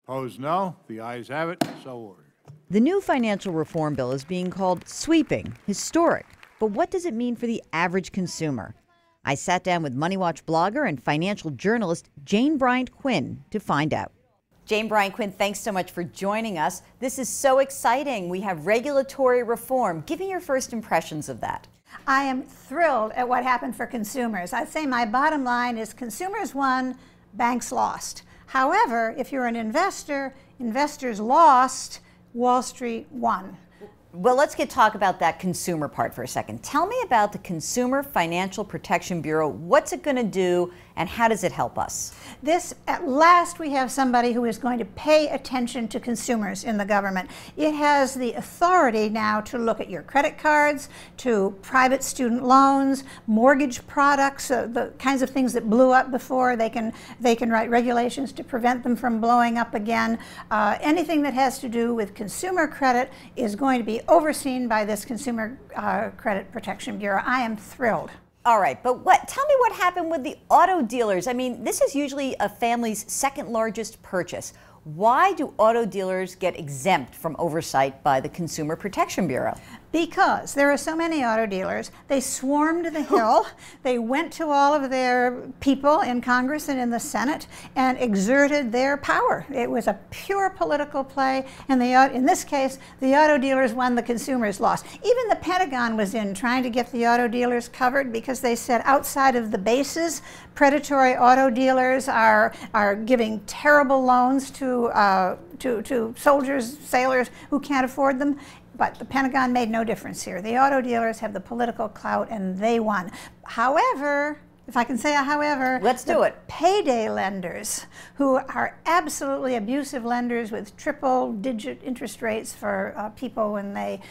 Opposed, no. The ayes have it. So ordered. The new financial reform bill is being called sweeping, historic. But what does it mean for the average consumer? I sat down with MoneyWatch blogger and financial journalist Jane Bryant Quinn to find out. Jane Bryant Quinn, thanks so much for joining us. This is so exciting. We have regulatory reform. Give me your first impressions of that. I am thrilled at what happened for consumers. I'd say my bottom line is consumers won, banks lost. However, if you're an investor, investors lost, Wall Street won. Well, let's talk about that consumer part for a second. Tell me about the Consumer Financial Protection Bureau. What's it going to do and how does it help us? At last we have somebody who is going to pay attention to consumers in the government. It has the authority now to look at your credit cards, to private student loans, mortgage products, the kinds of things that blew up before. They can write regulations to prevent them from blowing up again. Anything that has to do with consumer credit is going to be overseen by this Consumer Credit Protection Bureau. I am thrilled. All right, but tell me what happened with the auto dealers. I mean, this is usually a family's second largest purchase. Why do auto dealers get exempt from oversight by the Consumer Protection Bureau? Because there are so many auto dealers. They swarmed the Hill. They went to all of their people in Congress and in the Senate and exerted their power. It was a pure political play, and in this case, the auto dealers won, the consumers lost. Even the Pentagon was in trying to get the auto dealers covered because they said outside of the bases, predatory auto dealers are giving terrible loans to soldiers, sailors who can't afford them. But the Pentagon made no difference here. The auto dealers have the political clout and they won. However, if I can say a however, let's do it. Payday lenders who are absolutely abusive lenders with triple-digit interest rates for people when they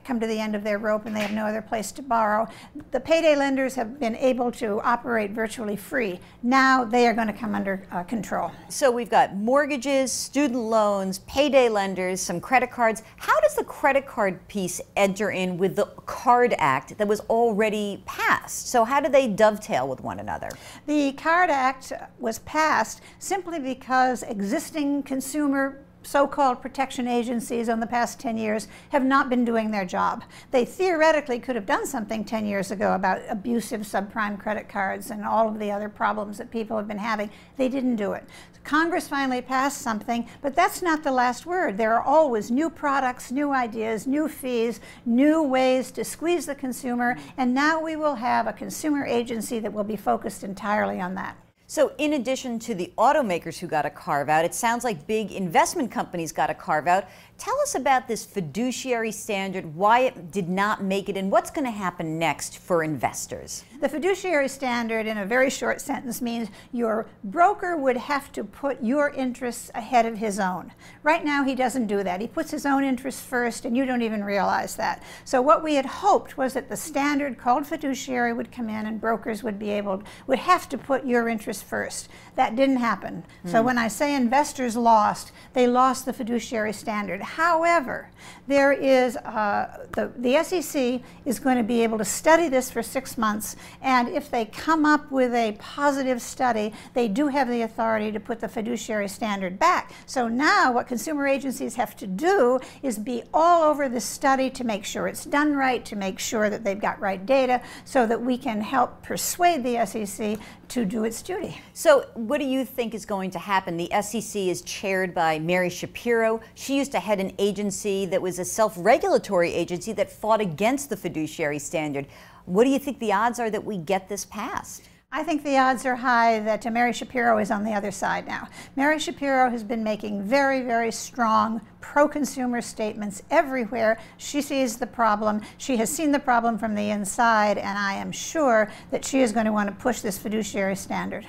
come to the end of their rope and they have no other place to borrow. The payday lenders have been able to operate virtually free. Now they are going to come under control. So we've got mortgages, student loans, payday lenders, some credit cards. How does the credit card piece enter in with the Card Act that was already passed? So how do they dovetail with one another? The Card Act was passed simply because existing consumer so-called protection agencies in the past 10 years have not been doing their job. They theoretically could have done something 10 years ago about abusive subprime credit cards and all of the other problems that people have been having. They didn't do it. Congress finally passed something, but that's not the last word. There are always new products, new ideas, new fees, new ways to squeeze the consumer, and now we will have a consumer agency that will be focused entirely on that. So in addition to the automakers who got a carve-out, it sounds like big investment companies got a carve-out. Tell us about this fiduciary standard, why it did not make it, and what's going to happen next for investors. The fiduciary standard, in a very short sentence, means your broker would have to put your interests ahead of his own. Right now, he doesn't do that. He puts his own interests first, and you don't even realize that. So what we had hoped was that the standard called fiduciary would come in and brokers would have to put your interests first. That didn't happen. So when I say investors lost, they lost the fiduciary standard. However, there is the SEC is going to be able to study this for 6 months, and if they come up with a positive study, they do have the authority to put the fiduciary standard back. So now what consumer agencies have to do is be all over the study to make sure it's done right, to make sure that they've got right data, so that we can help persuade the SEC to do its duty. So what do you think is going to happen? The SEC is chaired by Mary Shapiro. She used to head an agency that was a self-regulatory agency that fought against the fiduciary standard. What do you think the odds are that we get this passed? I think the odds are high that Mary Shapiro is on the other side now. Mary Shapiro has been making very, very strong pro-consumer statements everywhere. She sees the problem. She has seen the problem from the inside, and I am sure that she is going to want to push this fiduciary standard.